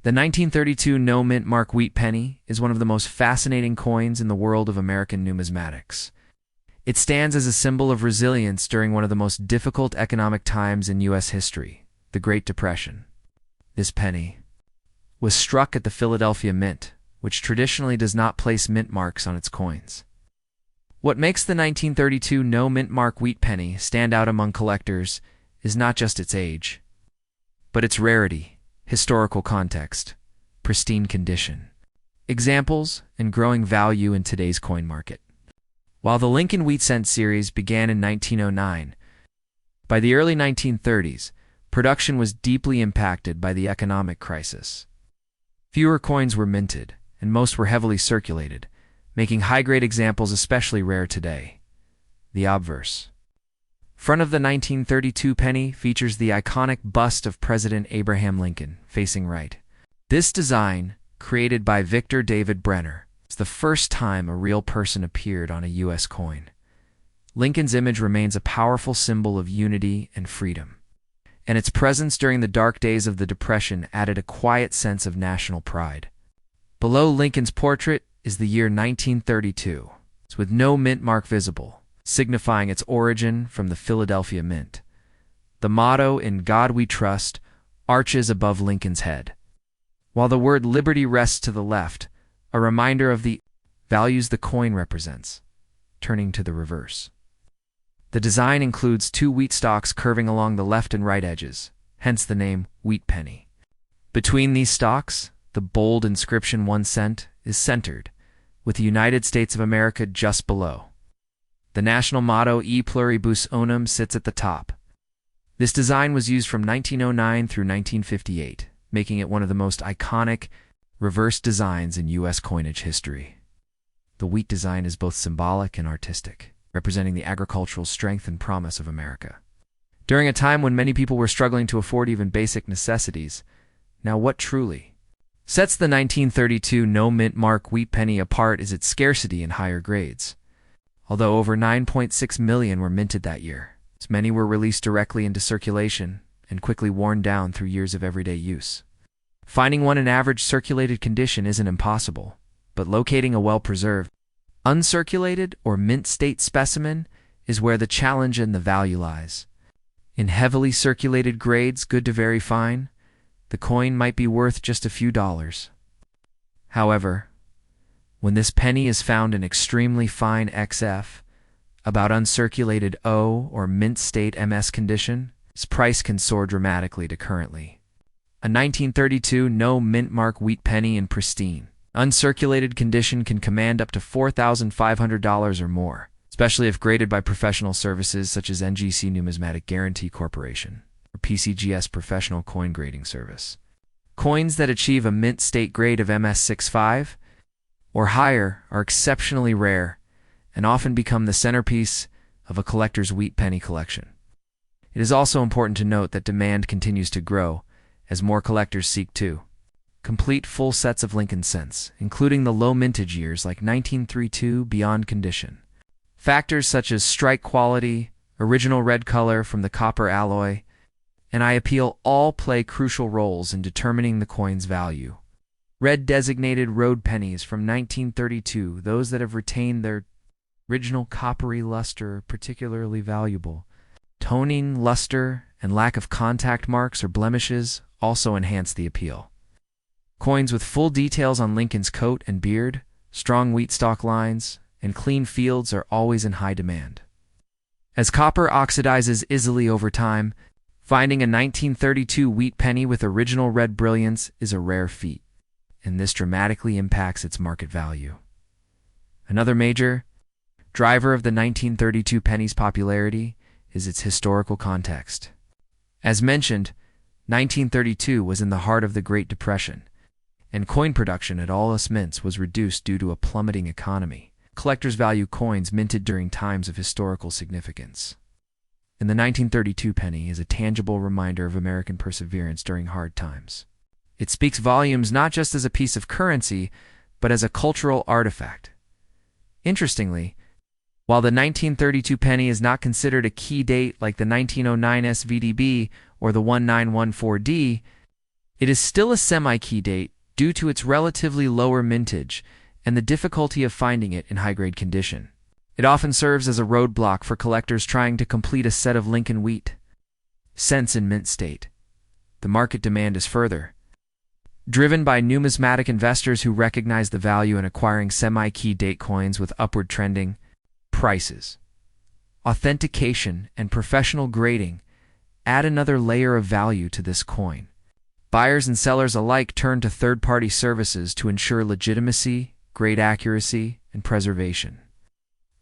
The 1932 no-mint mark wheat penny is one of the most fascinating coins in the world of American numismatics. It stands as a symbol of resilience during one of the most difficult economic times in U.S. history, the Great Depression. This penny was struck at the Philadelphia Mint, which traditionally does not place mint marks on its coins. What makes the 1932 no-mint mark wheat penny stand out among collectors is not just its age, but its rarity, historical context, pristine condition, examples, and growing value in today's coin market. While the Lincoln Wheat Cent series began in 1909, by the early 1930s, production was deeply impacted by the economic crisis. Fewer coins were minted, and most were heavily circulated, making high-grade examples especially rare today. The obverse. Front of the 1932 penny features the iconic bust of President Abraham Lincoln, facing right. This design, created by Victor David Brenner, is the first time a real person appeared on a U.S. coin. Lincoln's image remains a powerful symbol of unity and freedom, and its presence during the dark days of the Depression added a quiet sense of national pride. Below Lincoln's portrait is the year 1932, with no mint mark visible, signifying its origin from the Philadelphia Mint. The motto, "In God We Trust," arches above Lincoln's head, while the word liberty rests to the left, a reminder of the values the coin represents. Turning to the reverse. The design includes two wheat stalks curving along the left and right edges, hence the name wheat penny. Between these stalks, the bold inscription 1 cent is centered, with the United States of America just below. The national motto E pluribus unum sits at the top. This design was used from 1909 through 1958, making it one of the most iconic reverse designs in U.S. coinage history. The wheat design is both symbolic and artistic, representing the agricultural strength and promise of America. During a time when many people were struggling to afford even basic necessities, now what truly sets the 1932 no-mint mark wheat penny apart is its scarcity in higher grades. Although over 9.6 million were minted that year, as many were released directly into circulation and quickly worn down through years of everyday use. Finding one in average circulated condition isn't impossible, but locating a well-preserved, uncirculated, or mint-state specimen is where the challenge and the value lies. In heavily circulated grades, good to very fine, the coin might be worth just a few dollars. However, when this penny is found in extremely fine XF, about uncirculated O or mint state MS condition, its price can soar dramatically to currently. A 1932 no mint mark wheat penny in pristine, uncirculated condition can command up to $4,500 or more, especially if graded by professional services such as NGC Numismatic Guarantee Corporation or PCGS Professional Coin Grading Service. Coins that achieve a mint state grade of MS65 or higher are exceptionally rare and often become the centerpiece of a collector's wheat penny collection. It is also important to note that demand continues to grow as more collectors seek to complete full sets of Lincoln cents, including the low mintage years like 1932 beyond condition. Factors such as strike quality, original red color from the copper alloy, and eye appeal all play crucial roles in determining the coin's value. Red designated road pennies from 1932, those that have retained their original coppery luster, are particularly valuable. Toning, luster, and lack of contact marks or blemishes also enhance the appeal. Coins with full details on Lincoln's coat and beard, strong wheat stalk lines, and clean fields are always in high demand. As copper oxidizes easily over time, finding a 1932 wheat penny with original red brilliance is a rare feat, and this dramatically impacts its market value. Another major driver of the 1932 penny's popularity is its historical context. As mentioned, 1932 was in the heart of the Great Depression, and coin production at all US mints was reduced due to a plummeting economy. Collectors value coins minted during times of historical significance. And the 1932 penny is a tangible reminder of American perseverance during hard times. It speaks volumes not just as a piece of currency, but as a cultural artifact. Interestingly, while the 1932 penny is not considered a key date like the 1909 SVDB or the 1914D, It is still a semi-key date due to its relatively lower mintage and the difficulty of finding it in high-grade condition. It often serves as a roadblock for collectors trying to complete a set of Lincoln wheat cents in mint state. The market demand is further driven by numismatic investors who recognize the value in acquiring semi-key date coins with upward trending prices. Authentication and professional grading add another layer of value to this coin. Buyers and sellers alike turn to third-party services to ensure legitimacy, grade accuracy, and preservation.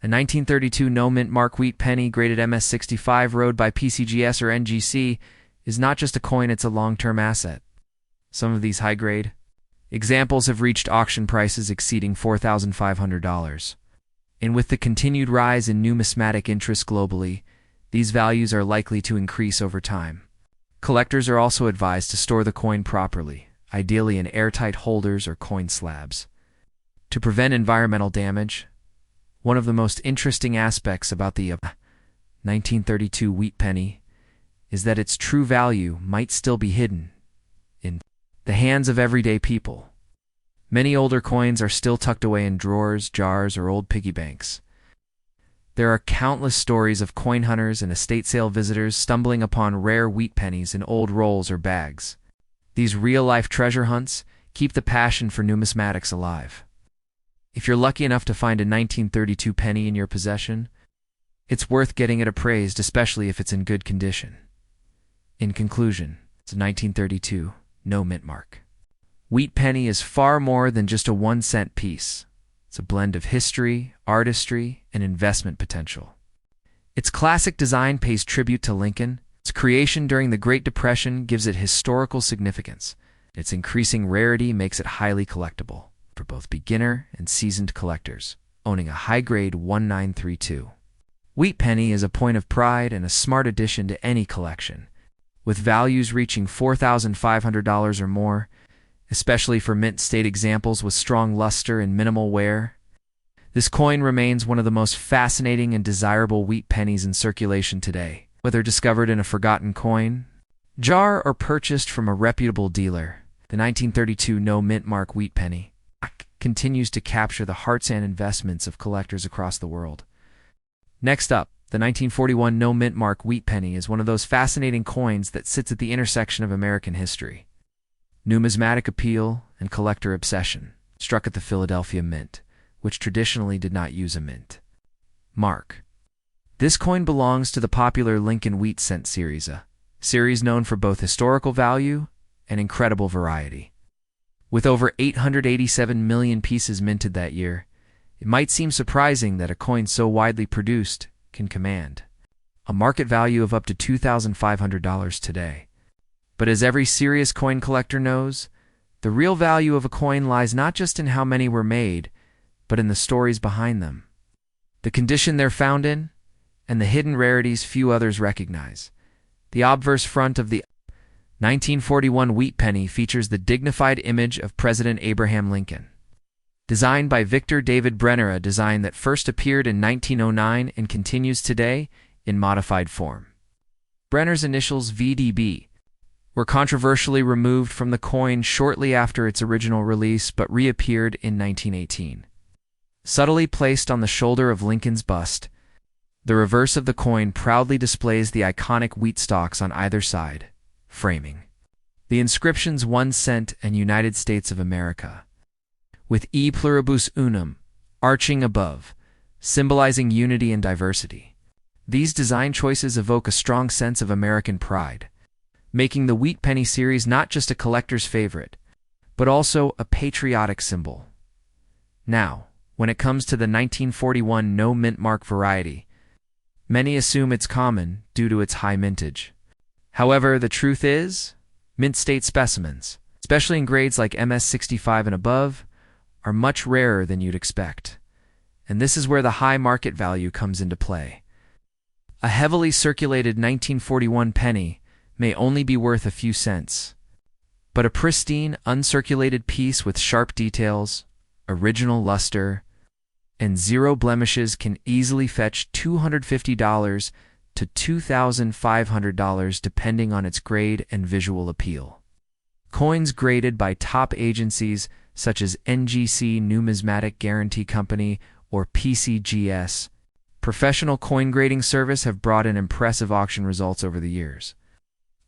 A 1932 no-mint mark wheat penny graded MS65 road by PCGS or NGC is not just a coin, it's a long-term asset. Some of these high-grade examples have reached auction prices exceeding $4,500. And with the continued rise in numismatic interest globally, these values are likely to increase over time. Collectors are also advised to store the coin properly, ideally in airtight holders or coin slabs. To prevent environmental damage, one of the most interesting aspects about the 1932 wheat penny is that its true value might still be hidden in the hands of everyday people. Many older coins are still tucked away in drawers, jars, or old piggy banks. There are countless stories of coin hunters and estate sale visitors stumbling upon rare wheat pennies in old rolls or bags. These real-life treasure hunts keep the passion for numismatics alive. If you're lucky enough to find a 1932 penny in your possession, it's worth getting it appraised, especially if it's in good condition. In conclusion, it's a 1932 no mint mark wheat penny is far more than just a 1-cent piece. It's a blend of history, artistry, and investment potential. Its classic design pays tribute to Lincoln. Its creation during the Great Depression gives it historical significance. Its increasing rarity makes it highly collectible for both beginner and seasoned collectors. Owning a high-grade 1932 wheat penny is a point of pride and a smart addition to any collection, with values reaching $4,500 or more, especially for mint state examples with strong luster and minimal wear. This coin remains one of the most fascinating and desirable wheat pennies in circulation today. Whether discovered in a forgotten coin jar or purchased from a reputable dealer, the 1932 no mint mark wheat penny continues to capture the hearts and investments of collectors across the world. Next up, the 1941 no mint mark wheat penny is one of those fascinating coins that sits at the intersection of American history, numismatic appeal, and collector obsession. Struck at the Philadelphia Mint, which traditionally did not use a mint mark. This coin belongs to the popular Lincoln wheat cent series, a series known for both historical value and incredible variety. With over 887 million pieces minted that year, it might seem surprising that a coin so widely produced can command a market value of up to $2,500 today. But as every serious coin collector knows, the real value of a coin lies not just in how many were made, but in the stories behind them, the condition they're found in, and the hidden rarities few others recognize. The obverse front of the 1941 wheat penny features the dignified image of President Abraham Lincoln. Designed by Victor David Brenner, a design that first appeared in 1909 and continues today in modified form. Brenner's initials VDB were controversially removed from the coin shortly after its original release but reappeared in 1918. Subtly placed on the shoulder of Lincoln's bust, the reverse of the coin proudly displays the iconic wheat stalks on either side, framing the inscriptions 1 cent and United States of America, with E pluribus unum arching above, symbolizing unity and diversity. These design choices evoke a strong sense of American pride, making the wheat penny series not just a collector's favorite, but also a patriotic symbol. Now, when it comes to the 1941 no mint mark variety, many assume it's common due to its high mintage. However, the truth is, mint state specimens, especially in grades like MS65 and above, are much rarer than you'd expect. And this is where the high market value comes into play. A heavily circulated 1941 penny may only be worth a few cents, but a pristine, uncirculated piece with sharp details, original luster, and zero blemishes can easily fetch $250 to $2,500 depending on its grade and visual appeal. Coins graded by top agencies such as NGC Numismatic Guarantee Company or PCGS, professional coin grading service, have brought in impressive auction results over the years.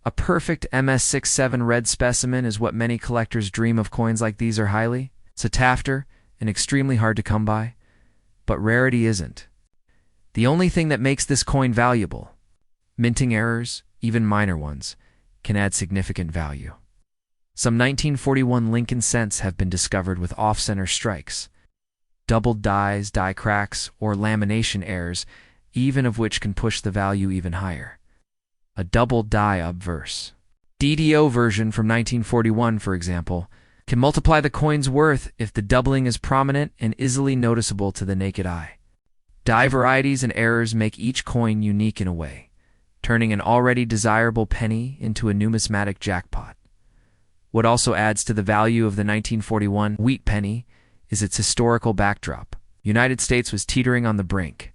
A perfect MS67 red specimen is what many collectors dream of. Coins like these are highly sought after and extremely hard to come by, but rarity isn't the only thing that makes this coin valuable. Minting errors, even minor ones, can add significant value. Some 1941 Lincoln cents have been discovered with off-center strikes, doubled dies, die cracks, or lamination errors, even of which can push the value even higher. A double die obverse DDO version from 1941, for example, can multiply the coin's worth if the doubling is prominent and easily noticeable to the naked eye. Die varieties and errors make each coin unique in a way, turning an already desirable penny into a numismatic jackpot. What also adds to the value of the 1941 wheat penny is its historical backdrop. The United States was teetering on the brink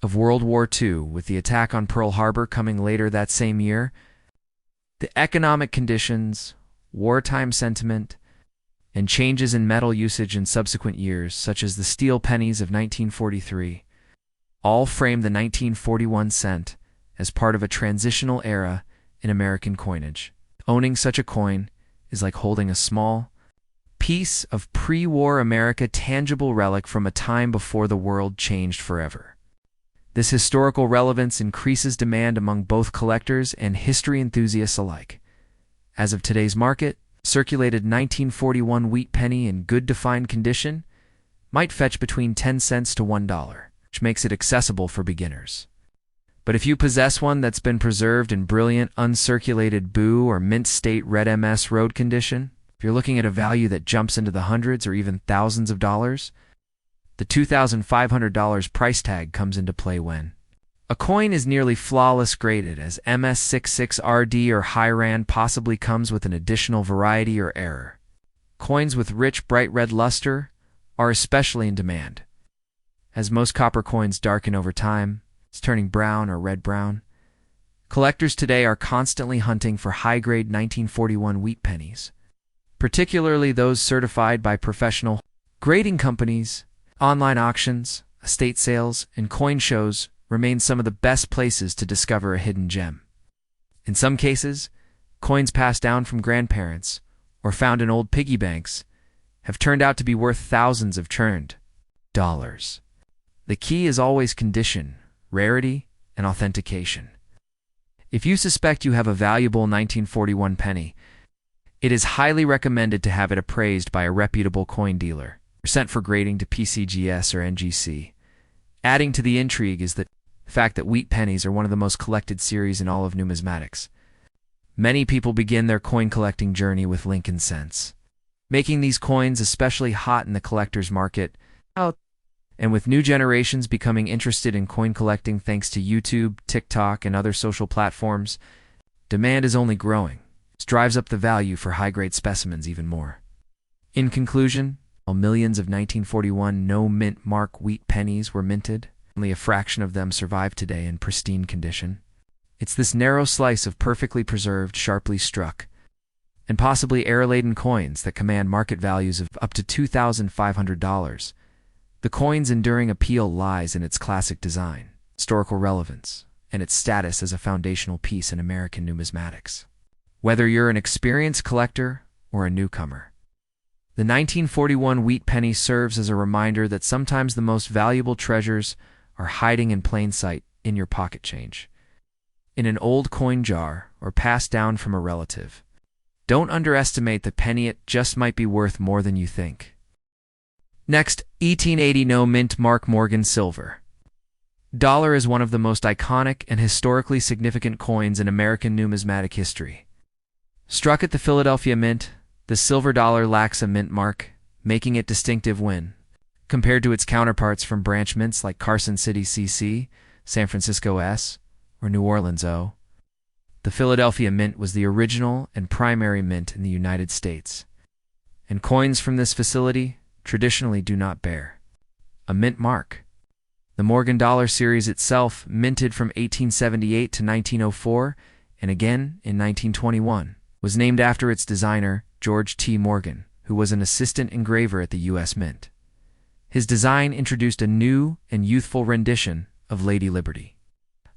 of World War II, with the attack on Pearl Harbor coming later that same year. The economic conditions, wartime sentiment, and changes in metal usage in subsequent years, such as the steel pennies of 1943, all frame the 1941 cent as part of a transitional era in American coinage. Owning such a coin is like holding a small piece of pre-war America, tangible relic from a time before the world changed forever. This historical relevance increases demand among both collectors and history enthusiasts alike. As of today's market, circulated 1941 wheat penny in good defined condition might fetch between 10 cents to $1, which makes it accessible for beginners. But if you possess one that's been preserved in brilliant, uncirculated BOO or mint state red MS road condition, if you're looking at a value that jumps into the hundreds or even thousands of dollars, the $2,500 price tag comes into play when a coin is nearly flawless graded, as MS66RD or high rand possibly comes with an additional variety or error. Coins with rich, bright red luster are especially in demand. As most copper coins darken over time, it's turning brown or red-brown. Collectors today are constantly hunting for high-grade 1941 wheat pennies, particularly those certified by professional grading companies. Online auctions, estate sales, and coin shows remain some of the best places to discover a hidden gem. In some cases, coins passed down from grandparents or found in old piggy banks have turned out to be worth thousands of churned dollars. The key is always condition, rarity, and authentication. If you suspect you have a valuable 1941 penny, it is highly recommended to have it appraised by a reputable coin dealer, sent for grading to PCGS or NGC. Adding to the intrigue is the fact that wheat pennies are one of the most collected series in all of numismatics. Many people begin their coin collecting journey with Lincoln cents, making these coins especially hot in the collector's market. And with new generations becoming interested in coin collecting thanks to YouTube, TikTok, and other social platforms, demand is only growing. This drives up the value for high-grade specimens even more. In conclusion, while millions of 1941 no-mint mark wheat pennies were minted, only a fraction of them survive today in pristine condition. It's this narrow slice of perfectly preserved, sharply struck, and possibly error-laden coins that command market values of up to $2,500. The coin's enduring appeal lies in its classic design, historical relevance, and its status as a foundational piece in American numismatics. Whether you're an experienced collector or a newcomer, the 1941 wheat penny serves as a reminder that sometimes the most valuable treasures are hiding in plain sight in your pocket change, in an old coin jar, or passed down from a relative. Don't underestimate the penny, it just might be worth more than you think. Next, 1880 no mint mark Morgan silver. Dollar is one of the most iconic and historically significant coins in American numismatic history. Struck at the Philadelphia Mint, the silver dollar lacks a mint mark, making it distinctive when compared to its counterparts from branch mints like Carson City CC, San Francisco S, or New Orleans O. The Philadelphia Mint was the original and primary mint in the United States, and coins from this facility traditionally do not bear a mint mark. The Morgan Dollar series itself minted from 1878 to 1904 and again in 1921. was named after its designer, George T. Morgan, who was an assistant engraver at the U.S. Mint. His design introduced a new and youthful rendition of Lady Liberty,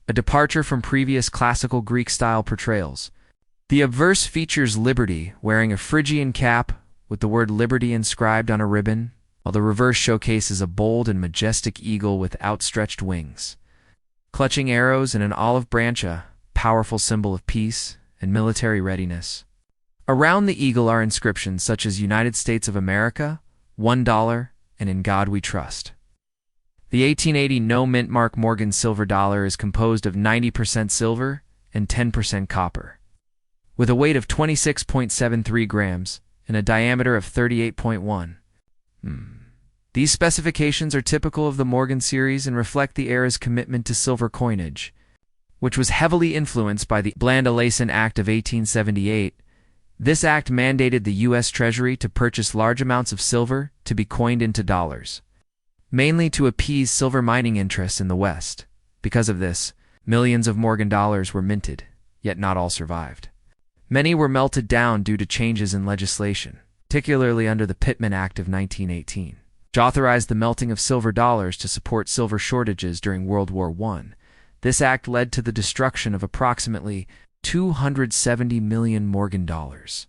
a departure from previous classical Greek-style portrayals. The obverse features Liberty wearing a Phrygian cap with the word Liberty inscribed on a ribbon, while the reverse showcases a bold and majestic eagle with outstretched wings, clutching arrows and an olive branch, a powerful symbol of peace and military readiness. Around the eagle are inscriptions such as United States of America, $1, and In God We Trust. The 1880 no-mint Mark Morgan silver dollar is composed of 90% silver and 10% copper, with a weight of 26.73 grams and a diameter of 38.1. These specifications are typical of the Morgan series and reflect the era's commitment to silver coinage, which was heavily influenced by the Bland-Alason Act of 1878. This act mandated the U.S. Treasury to purchase large amounts of silver to be coined into dollars, mainly to appease silver mining interests in the West. Because of this, millions of Morgan dollars were minted, yet not all survived. Many were melted down due to changes in legislation, particularly under the Pittman Act of 1918, which authorized the melting of silver dollars to support silver shortages during World War I. This act led to the destruction of approximately 270 million Morgan dollars,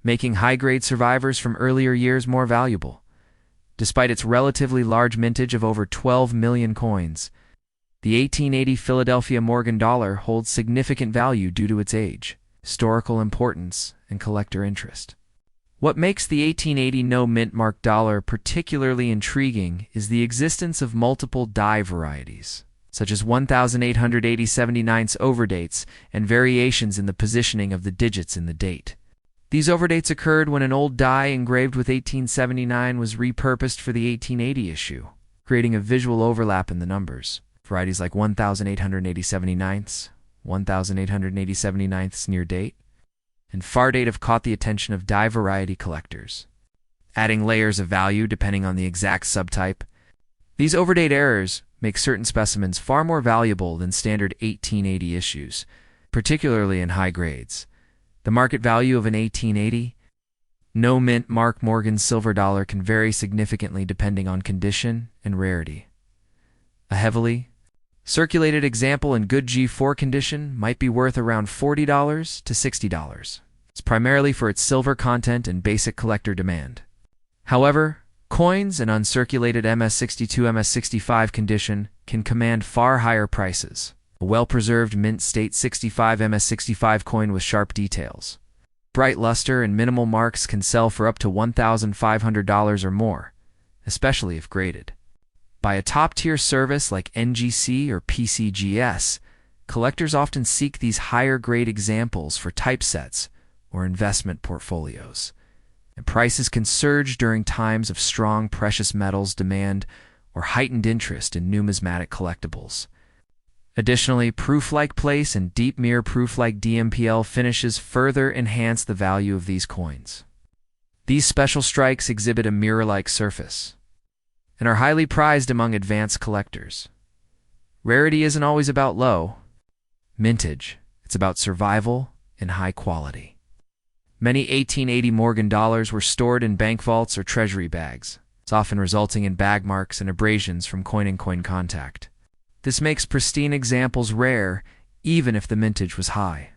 making high-grade survivors from earlier years more valuable. Despite its relatively large mintage of over 12 million coins, the 1880 Philadelphia Morgan dollar holds significant value due to its age, historical importance, and collector interest. What makes the 1880 no-mint Mark dollar particularly intriguing is the existence of multiple die varieties, such as 1,880/79 overdates and variations in the positioning of the digits in the date. These overdates occurred when an old die engraved with 1879 was repurposed for the 1880 issue, creating a visual overlap in the numbers. Varieties like 1,880/79, 1,880/79 near date, and far date have caught the attention of die variety collectors, adding layers of value depending on the exact subtype. These overdate errors make certain specimens far more valuable than standard 1880 issues, particularly in high grades. The market value of an 1880 no-mint Mark Morgan silver dollar can vary significantly depending on condition and rarity. A heavily circulated example in good G4 condition might be worth around $40 to $60. It's primarily for its silver content and basic collector demand. However, coins in uncirculated MS62, MS65 condition can command far higher prices. A well-preserved mint state 65 MS65 coin with sharp details, bright luster, and minimal marks can sell for up to $1,500 or more, especially if graded by a top-tier service like NGC or PCGS. Collectors often seek these higher-grade examples for typesets or investment portfolios, and prices can surge during times of strong precious metals demand or heightened interest in numismatic collectibles. Additionally, proof-like place and deep mirror proof-like DMPL finishes further enhance the value of these coins. These special strikes exhibit a mirror-like surface and are highly prized among advanced collectors. Rarity isn't always about low mintage, it's about survival and high quality. Many 1880 Morgan dollars were stored in bank vaults or treasury bags, often resulting in bag marks and abrasions from coin-in-coin contact. This makes pristine examples rare, even if the mintage was high.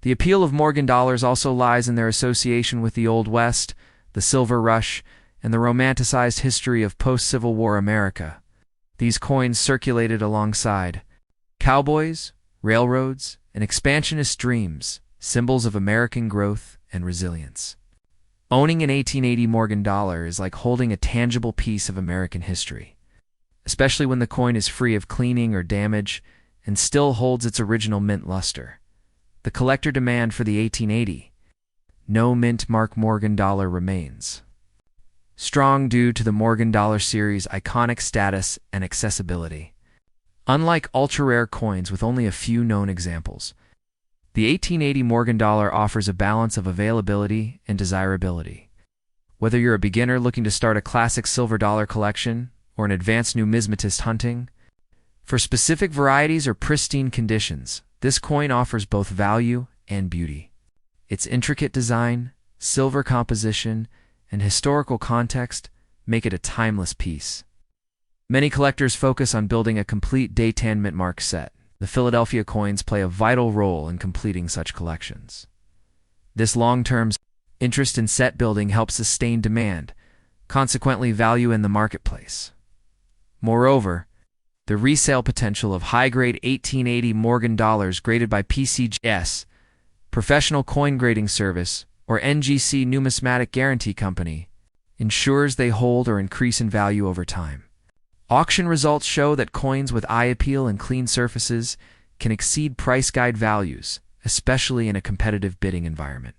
The appeal of Morgan dollars also lies in their association with the Old West, the Silver Rush, and the romanticized history of post-Civil War America. These coins circulated alongside cowboys, railroads, and expansionist dreams, symbols of American growth and resilience. Owning an 1880 Morgan dollar is like holding a tangible piece of American history, especially when the coin is free of cleaning or damage and still holds its original mint luster. The collector demand for the 1880 no-mint Mark Morgan dollar remains strong due to the Morgan dollar series' iconic status and accessibility. Unlike ultra-rare coins with only a few known examples, the 1880 Morgan dollar offers a balance of availability and desirability. Whether you're a beginner looking to start a classic silver dollar collection or an advanced numismatist hunting for specific varieties or pristine conditions, this coin offers both value and beauty. Its intricate design, silver composition, and historical context make it a timeless piece. Many collectors focus on building a complete day-10 mint mark set. The Philadelphia coins play a vital role in completing such collections. This long-term interest in set building helps sustain demand, consequently value in the marketplace. Moreover, the resale potential of high-grade 1880 Morgan dollars graded by PCGS, Professional Coin Grading Service, or NGC Numismatic Guarantee Company, ensures they hold or increase in value over time. Auction results show that coins with eye appeal and clean surfaces can exceed price guide values, especially in a competitive bidding environment.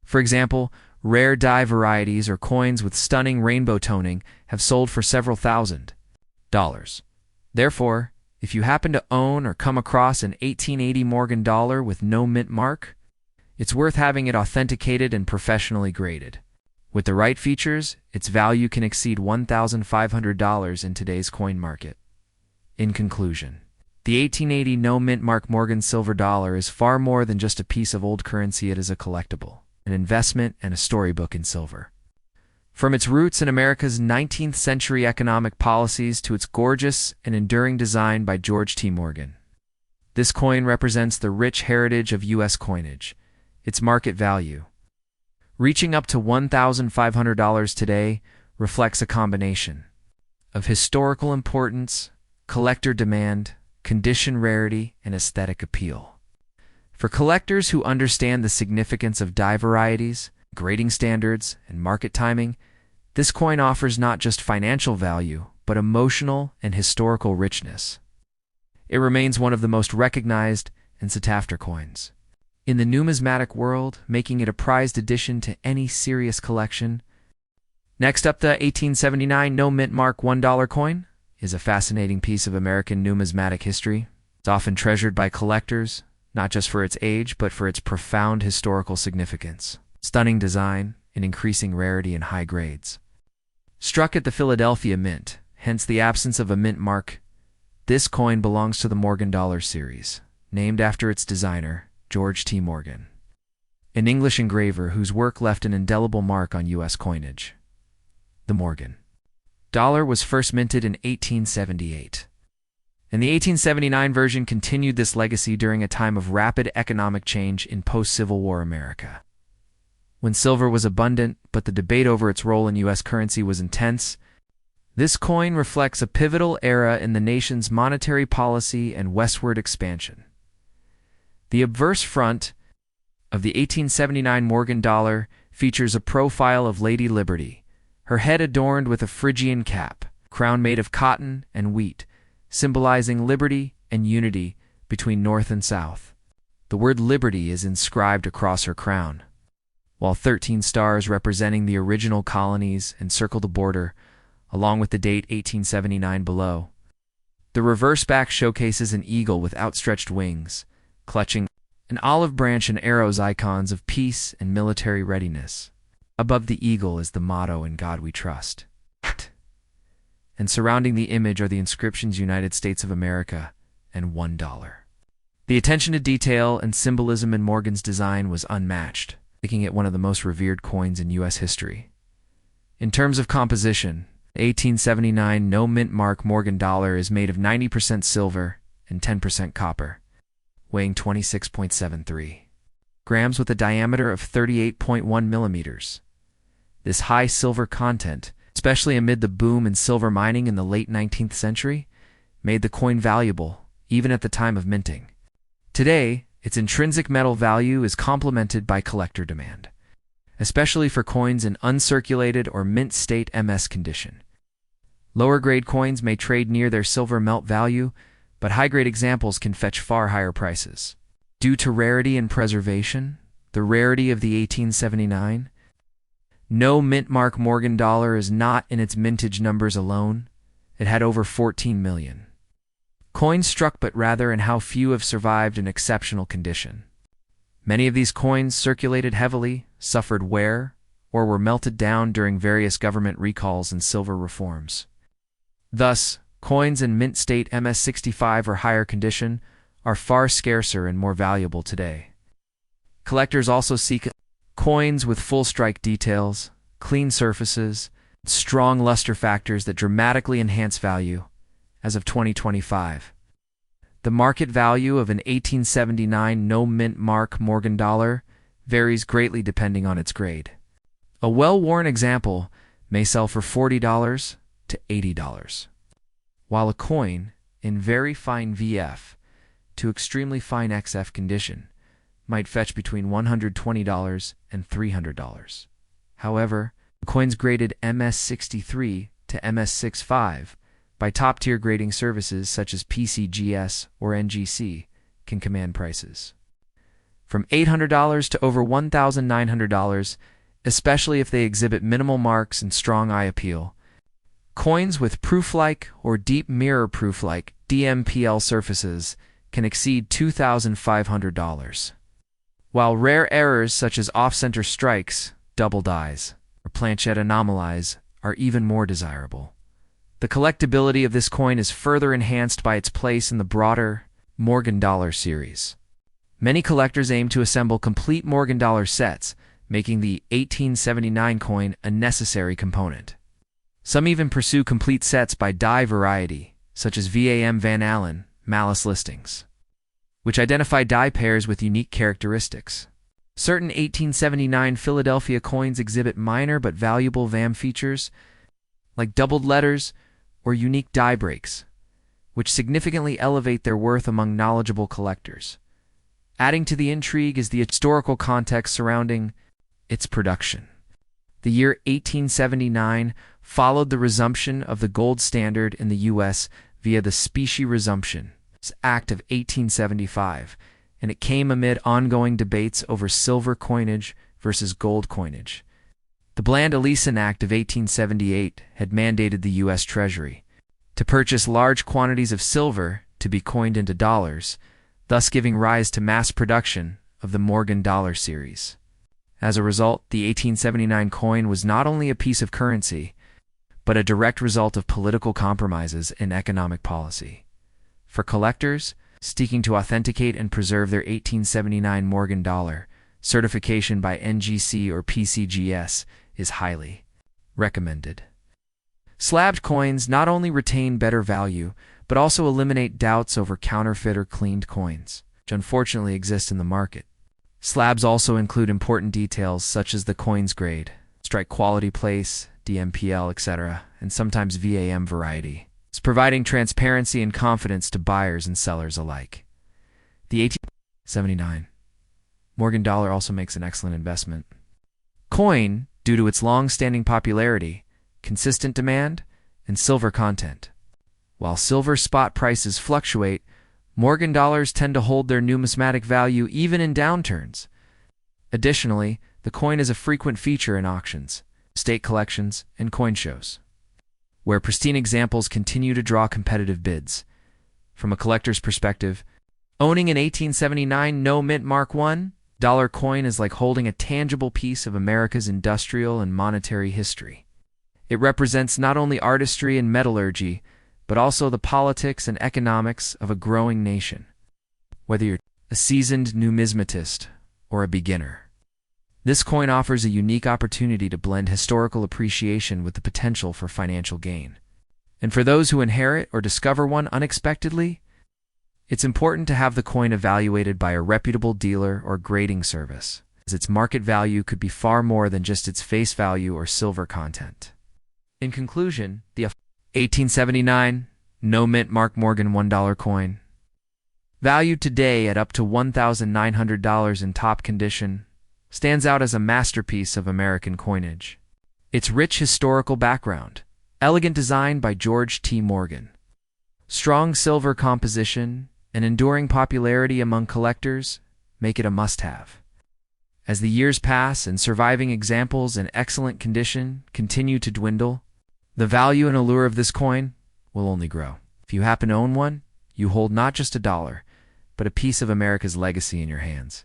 For example, rare die varieties or coins with stunning rainbow toning have sold for several $1,000s. Therefore, if you happen to own or come across an 1880 Morgan dollar with no mint mark, it's worth having it authenticated and professionally graded. With the right features, its value can exceed $1,500 in today's coin market. In conclusion, the 1880 no mint mark Morgan silver dollar is far more than just a piece of old currency. It is a collectible, an investment, and a storybook in silver. From its roots in America's 19th century economic policies to its gorgeous and enduring design by George T. Morgan, this coin represents the rich heritage of U.S. coinage. Its market value, reaching up to $1,500 today, reflects a combination of historical importance, collector demand, condition rarity, and aesthetic appeal. For collectors who understand the significance of die varieties, grading standards, and market timing, this coin offers not just financial value, but emotional and historical richness. It remains one of the most recognized and sought-after coins in the numismatic world, making it a prized addition to any serious collection. Next up, the 1879 no mint mark $1 coin is a fascinating piece of American numismatic history. It's often treasured by collectors, not just for its age, but for its profound historical significance. Stunning design and increasing rarity and high grades. Struck at the Philadelphia Mint, hence the absence of a mint mark, this coin belongs to the Morgan dollar series, named after its designer, George T. Morgan, an English engraver whose work left an indelible mark on U.S. coinage. The Morgan dollar was first minted in 1878, and the 1879 version continued this legacy during a time of rapid economic change in post-Civil War America. When silver was abundant, but the debate over its role in U.S. currency was intense, this coin reflects a pivotal era in the nation's monetary policy and westward expansion. The obverse front of the 1879 Morgan dollar features a profile of Lady Liberty, her head adorned with a Phrygian cap, crown made of cotton and wheat, symbolizing liberty and unity between North and South. The word liberty is inscribed across her crown, while 13 stars representing the original colonies encircle the border, along with the date 1879 below. The reverse back showcases an eagle with outstretched wings, clutching an olive branch and arrows, icons of peace and military readiness. Above the eagle is the motto, "In God We Trust." And surrounding the image are the inscriptions "United States of America" and $1. The attention to detail and symbolism in Morgan's design was unmatched, making it one of the most revered coins in U.S. history. In terms of composition, the 1879 no mint mark Morgan dollar is made of 90% silver and 10% copper, weighing 26.73 grams with a diameter of 38.1 millimeters. This high silver content, especially amid the boom in silver mining in the late 19th century, made the coin valuable even at the time of minting. Today, its intrinsic metal value is complemented by collector demand, especially for coins in uncirculated or mint state MS condition. Lower grade coins may trade near their silver melt value, but high-grade examples can fetch far higher prices. Due to rarity and preservation, the rarity of the 1879 no mint mark Morgan dollar is not in its mintage numbers alone. It had over 14 million coins struck, but rather in how few have survived in exceptional condition. Many of these coins circulated heavily, suffered wear, or were melted down during various government recalls and silver reforms. Thus, coins in mint state MS-65 or higher condition are far scarcer and more valuable today. Collectors also seek coins with full strike details, clean surfaces, strong luster factors that dramatically enhance value. As of 2025, the market value of an 1879 no-mint mark Morgan dollar varies greatly depending on its grade. A well-worn example may sell for $40 to $80, while a coin in very fine VF to extremely fine XF condition might fetch between $120 and $300. However, coins graded MS63 to MS65 by top-tier grading services such as PCGS or NGC can command prices from $800 to over $1,900, especially if they exhibit minimal marks and strong eye appeal. Coins with proof-like or deep mirror proof-like DMPL surfaces can exceed $2,500, while rare errors such as off-center strikes, double dies, or planchette anomalies are even more desirable. The collectability of this coin is further enhanced by its place in the broader Morgan dollar series. Many collectors aim to assemble complete Morgan dollar sets, making the 1879 coin a necessary component. Some even pursue complete sets by die variety, such as VAM Van Allen Malice listings, which identify die pairs with unique characteristics. Certain 1879 Philadelphia coins exhibit minor but valuable VAM features, like doubled letters or unique die breaks, which significantly elevate their worth among knowledgeable collectors. Adding to the intrigue is the historical context surrounding its production. The year 1879 followed the resumption of the gold standard in the U.S. via the Specie Resumption Act of 1875, and it came amid ongoing debates over silver coinage versus gold coinage. The Bland-Ellison Act of 1878 had mandated the U.S. Treasury to purchase large quantities of silver to be coined into dollars, thus giving rise to mass production of the Morgan dollar series. As a result, the 1879 coin was not only a piece of currency, but a direct result of political compromises in economic policy. For collectors seeking to authenticate and preserve their 1879 Morgan dollar, certification by NGC or PCGS is highly recommended. Slabbed coins not only retain better value, but also eliminate doubts over counterfeit or cleaned coins, which unfortunately exist in the market. Slabs also include important details such as the coin's grade, strike quality place, DMPL, etc., and sometimes VAM variety, providing transparency and confidence to buyers and sellers alike. The 1879 Morgan dollar also makes an excellent investment coin due to its long-standing popularity, consistent demand, and silver content. While silver spot prices fluctuate, Morgan dollars tend to hold their numismatic value even in downturns. Additionally, the coin is a frequent feature in auctions, state collections, and coin shows, where pristine examples continue to draw competitive bids. From a collector's perspective, owning an 1879 no-mint Mark I dollar coin is like holding a tangible piece of America's industrial and monetary history. It represents not only artistry and metallurgy, but also the politics and economics of a growing nation. Whether you're a seasoned numismatist or a beginner, this coin offers a unique opportunity to blend historical appreciation with the potential for financial gain. And for those who inherit or discover one unexpectedly, it's important to have the coin evaluated by a reputable dealer or grading service, as its market value could be far more than just its face value or silver content. In conclusion, the 1879 no-mint Mark Morgan $1 coin, valued today at up to $1,900 in top condition, stands out as a masterpiece of American coinage. Its rich historical background, elegant design by George T. Morgan, strong silver composition, and enduring popularity among collectors make it a must-have. As the years pass and surviving examples in excellent condition continue to dwindle, the value and allure of this coin will only grow. If you happen to own one, you hold not just a dollar, but a piece of America's legacy in your hands.